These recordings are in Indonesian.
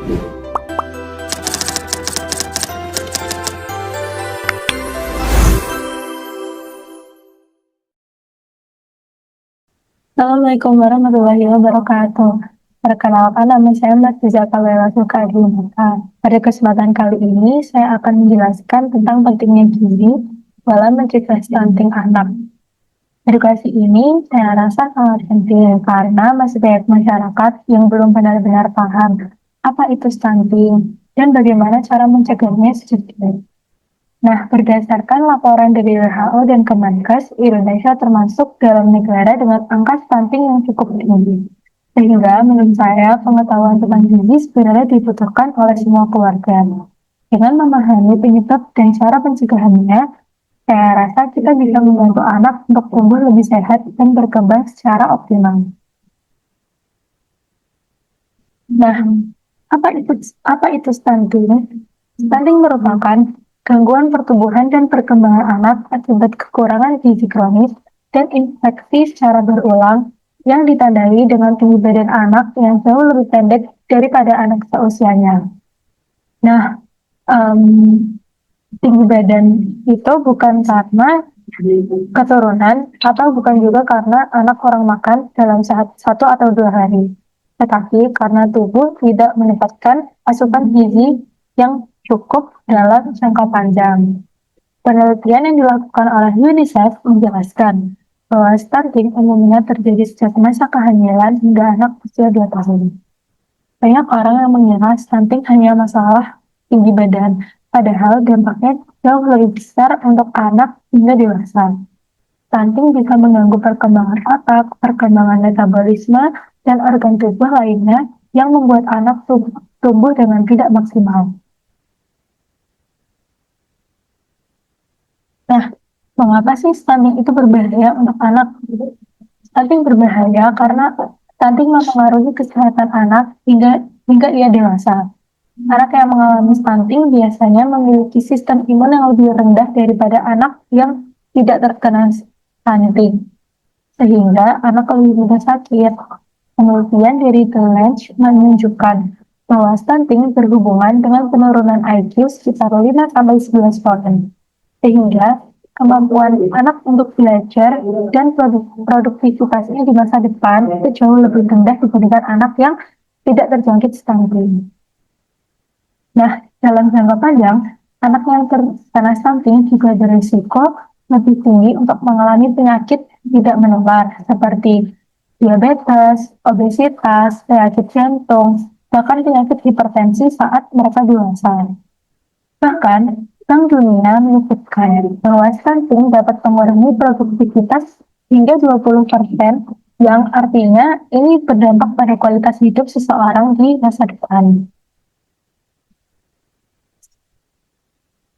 Assalamualaikum warahmatullahi wabarakatuh. Perkenalkan, nama saya Mbak Zaka Lela Sukadinata. Pada kesempatan kali ini, saya akan menjelaskan tentang pentingnya gizi dalam mencegah stunting anak. Edukasi ini saya rasa sangat penting karena masih banyak masyarakat yang belum benar-benar paham apa itu stunting dan bagaimana cara mencegahnya sejak dini. Nah, berdasarkan laporan dari WHO dan Kemenkes, Indonesia termasuk dalam negara dengan angka stunting yang cukup tinggi. Sehingga menurut saya pengetahuan tentang gizi sebenarnya dibutuhkan oleh semua keluarga. Dengan memahami penyebab dan cara pencegahannya, saya rasa kita bisa membantu anak untuk tumbuh lebih sehat dan berkembang secara optimal. Nah, apa itu stunting? Stunting merupakan gangguan pertumbuhan dan perkembangan anak akibat kekurangan gizi kronis dan infeksi secara berulang yang ditandai dengan tinggi badan anak yang jauh lebih pendek daripada anak seusianya. Nah, tinggi badan itu bukan karena keturunan atau bukan juga karena anak kurang makan dalam 1 atau 2 hari, tetapi karena tubuh tidak mendapatkan asupan gizi yang cukup dalam jangka panjang. Penelitian yang dilakukan oleh UNICEF menjelaskan bahwa stunting umumnya terjadi sejak masa kehamilan hingga anak usia 2 tahun. Banyak orang yang mengira stunting hanya masalah tinggi badan, padahal dampaknya jauh lebih besar untuk anak hingga dewasa. Stunting bisa mengganggu perkembangan otak, perkembangan metabolisme, dan organ tubuh lainnya yang membuat anak tumbuh dengan tidak maksimal. Nah, mengapa sih stunting itu berbahaya untuk anak? Stunting berbahaya karena stunting mempengaruhi kesehatan anak hingga ia dewasa. Anak yang mengalami stunting biasanya memiliki sistem imun yang lebih rendah daripada anak yang tidak terkena stunting, sehingga anak lebih mudah sakit. Penelitian dari The Lancet menunjukkan bahwa stunting berhubungan dengan penurunan IQ sekitar 5-11 poin, sehingga kemampuan anak untuk belajar dan produktivitasnya di masa depan itu jauh lebih rendah dibandingkan anak yang tidak terjangkit stunting. Nah, dalam jangka panjang, anak yang terkena stunting juga berisiko lebih tinggi untuk mengalami penyakit tidak menular seperti diabetes, obesitas, penyakit jantung, bahkan penyakit hipertensi saat mereka dewasa. Bahkan, Bank Dunia menyebutkan bahwa stunting dapat mengurangi produktivitas hingga 20%, yang artinya ini berdampak pada kualitas hidup seseorang di masa depan.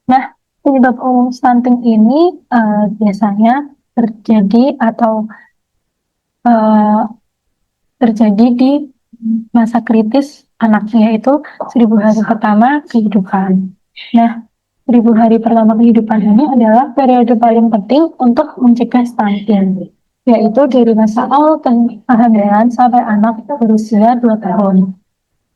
Nah, penyebab umum stunting ini biasanya terjadi terjadi di masa kritis anaknya, yaitu 1000 hari pertama kehidupan. Nah, 1000 hari pertama kehidupan ini adalah periode paling penting untuk mencegah stunting, yaitu dari masa awal kehamilan sampai anak berusia 2 tahun.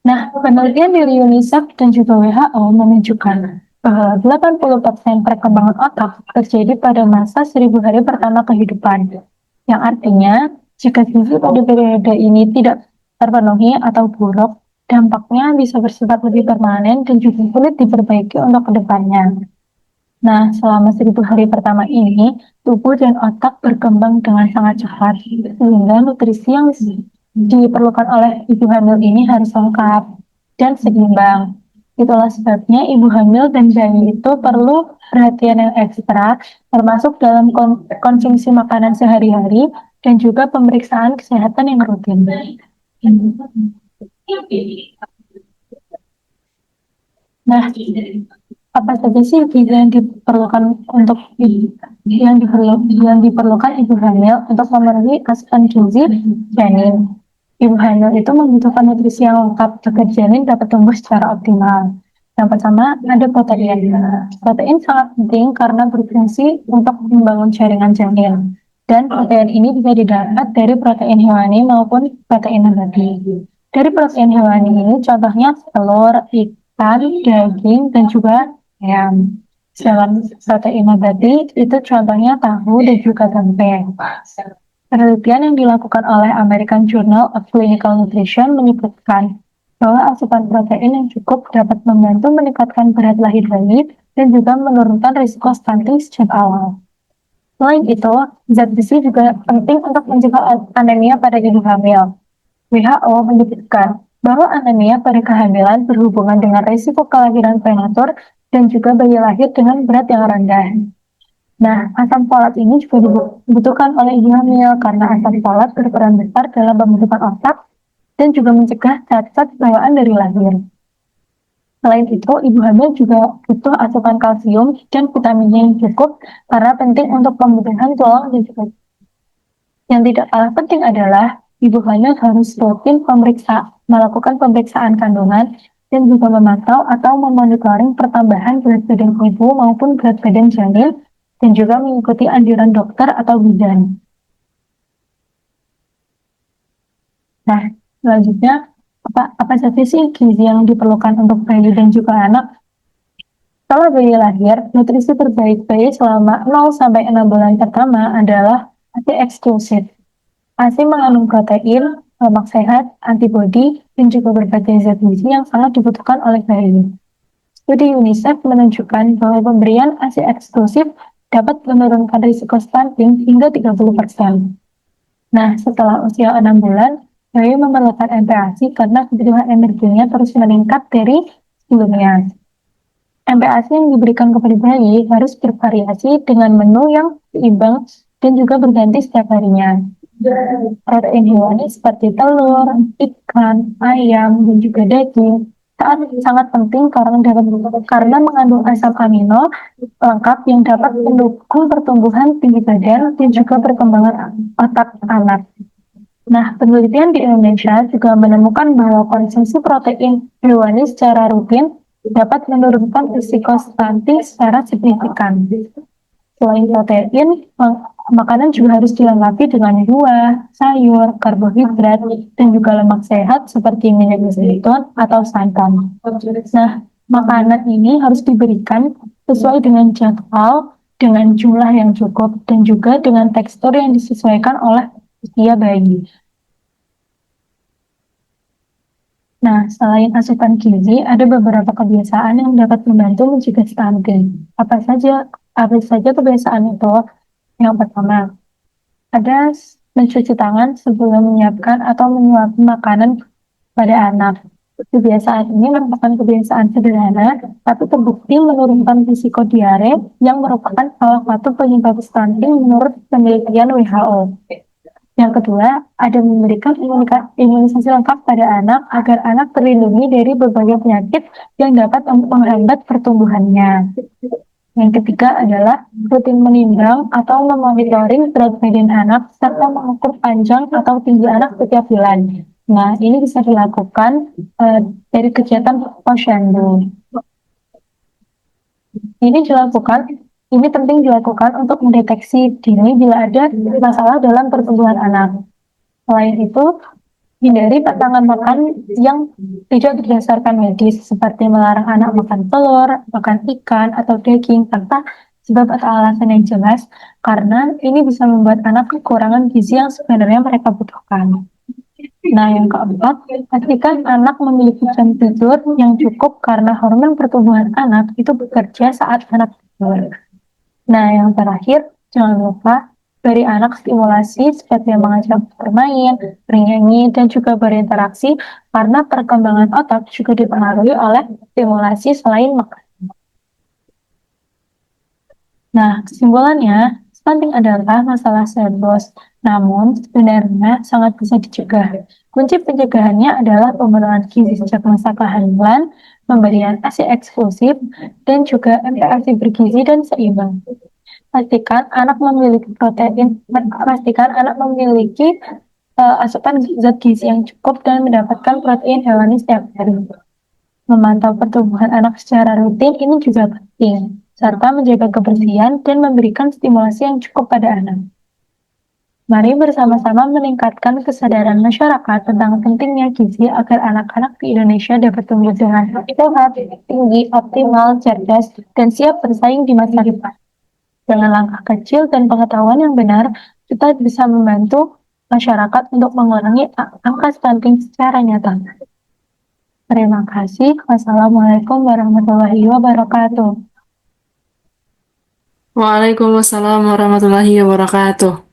Nah, penelitian dari UNICEF dan juga WHO menunjukkan bahwa 80% perkembangan otak terjadi pada masa 1000 hari pertama kehidupan, yang artinya jika gizi pada periode ini tidak terpenuhi atau buruk, dampaknya bisa bersifat lebih permanen dan juga sulit diperbaiki untuk kedepannya. Nah, selama 1000 hari pertama ini, tubuh dan otak berkembang dengan sangat cepat, sehingga nutrisi yang diperlukan oleh ibu hamil ini harus lengkap dan seimbang. Itulah sebabnya ibu hamil dan bayi itu perlu perhatian yang ekstra, termasuk dalam konsumsi makanan sehari-hari dan juga pemeriksaan kesehatan yang rutin. Nah, apa saja sih gizi yang diperlukan ibu hamil untuk memenuhi asupan gizi janin? Ibu hamil itu membutuhkan nutrisi yang lengkap agar janin dapat tumbuh secara optimal. Yang pertama, ada protein. Protein sangat penting karena berfungsi untuk membangun jaringan janin. Dan protein ini bisa didapat dari protein hewani maupun protein nabati. Dari protein hewani ini contohnya telur, ikan, daging, dan juga ayam. Sedangkan protein nabati itu contohnya tahu dan juga tempe. Penelitian yang dilakukan oleh American Journal of Clinical Nutrition menyebutkan bahwa asupan protein yang cukup dapat membantu meningkatkan berat lahir bayi dan juga menurunkan risiko stunting sejak awal. Selain itu, zat besi juga penting untuk mencegah anemia pada ibu hamil. WHO menyebutkan bahwa anemia pada kehamilan berhubungan dengan risiko kelahiran prematur dan juga bayi lahir dengan berat yang rendah. Nah, asam folat ini juga dibutuhkan oleh ibu hamil karena asam folat berperan besar dalam pembentukan otak dan juga mencegah cacat bawaan dari lahir. Selain itu, ibu hamil juga butuh asupan kalsium dan vitaminnya yang cukup karena penting untuk pembentukan tulang dan juga yang tidak kalah penting adalah ibu hamil harus rutin melakukan pemeriksaan kandungan dan juga memantau atau memonitoring pertambahan berat badan ibu maupun berat badan janin dan juga mengikuti anjuran dokter atau bidan. Nah, selanjutnya apa saja sih gizi yang diperlukan untuk bayi dan juga anak? Setelah bayi lahir, nutrisi terbaik bayi selama 0 sampai 6 bulan pertama adalah ASI eksklusif. ASI mengandung protein, lemak sehat, antibodi, dan juga berbagai zat gizi yang sangat dibutuhkan oleh bayi. Studi UNICEF menunjukkan bahwa pemberian ASI eksklusif dapat menurunkan risiko stunting hingga 30%. Nah, setelah usia 6 bulan, bayi memerlukan MPASI karena kebutuhan energinya terus meningkat dari sebelumnya. MPASI yang diberikan kepada bayi harus bervariasi dengan menu yang seimbang dan juga berganti setiap harinya. Protein hewani seperti telur, ikan, ayam, dan juga daging sangat penting karena mengandung asam amino lengkap yang dapat mendukung pertumbuhan tinggi badan dan juga perkembangan otak anak. Nah, penelitian di Indonesia juga menemukan bahwa konsumsi protein hewani secara rutin dapat menurunkan risiko stunting secara signifikan. Selain protein, makanan juga harus dilengkapi dengan buah, sayur, karbohidrat, dan juga lemak sehat seperti minyak zaitun atau santan. Nah, makanan ini harus diberikan sesuai dengan jadwal, dengan jumlah yang cukup, dan juga dengan tekstur yang disesuaikan oleh usia bayi. Nah, selain asupan gizi, ada beberapa kebiasaan yang dapat membantu mencegah stunting. Apa saja kebiasaan itu? Yang pertama, ada mencuci tangan sebelum menyiapkan atau menyuapi makanan pada anak. Kebiasaan ini merupakan kebiasaan sederhana, tapi terbukti menurunkan risiko diare yang merupakan salah satu penyebab stunting menurut penelitian WHO. Yang kedua, ada memberikan imunisasi lengkap pada anak agar anak terlindungi dari berbagai penyakit yang dapat menghambat pertumbuhannya. Yang ketiga adalah rutin menimbang atau memonitoring berat badan anak serta mengukur panjang atau tinggi anak setiap bulan. Nah, ini bisa dilakukan dari kegiatan posyandu. Ini penting dilakukan untuk mendeteksi dini bila ada masalah dalam pertumbuhan anak. Selain itu, hindari pasangan makan yang tidak berdasarkan medis, seperti melarang anak makan telur, makan ikan, atau daging tanpa sebab atau alasan yang jelas, karena ini bisa membuat anak kekurangan gizi yang sebenarnya mereka butuhkan. Nah, yang keempat, pastikan anak memiliki jam tidur yang cukup karena hormon pertumbuhan anak itu bekerja saat anak tidur. Nah, yang terakhir, jangan lupa beri anak stimulasi seperti mengajak bermain, bernyanyi, dan juga berinteraksi karena perkembangan otak juga dipengaruhi oleh stimulasi selain makan. Nah, kesimpulannya, stunting adalah masalah serius, namun sebenarnya sangat bisa dicegah. Kunci pencegahannya adalah pemenuhan gizi sejak masa kehamilan, pemberian ASI eksklusif, dan juga MPASI bergizi dan seimbang. Pastikan anak memiliki asupan zat gizi yang cukup dan mendapatkan protein hewani setiap hari. Memantau pertumbuhan anak secara rutin ini juga penting, serta menjaga kebersihan dan memberikan stimulasi yang cukup pada anak. Mari bersama-sama meningkatkan kesadaran masyarakat tentang pentingnya gizi agar anak-anak di Indonesia dapat tumbuh dengan sehat, tinggi, optimal, cerdas, dan siap bersaing di masa depan. Dengan langkah kecil dan pengetahuan yang benar, kita bisa membantu masyarakat untuk mengurangi angka stunting secara nyata. Terima kasih. Wassalamualaikum warahmatullahi wabarakatuh. Waalaikumsalam warahmatullahi wabarakatuh.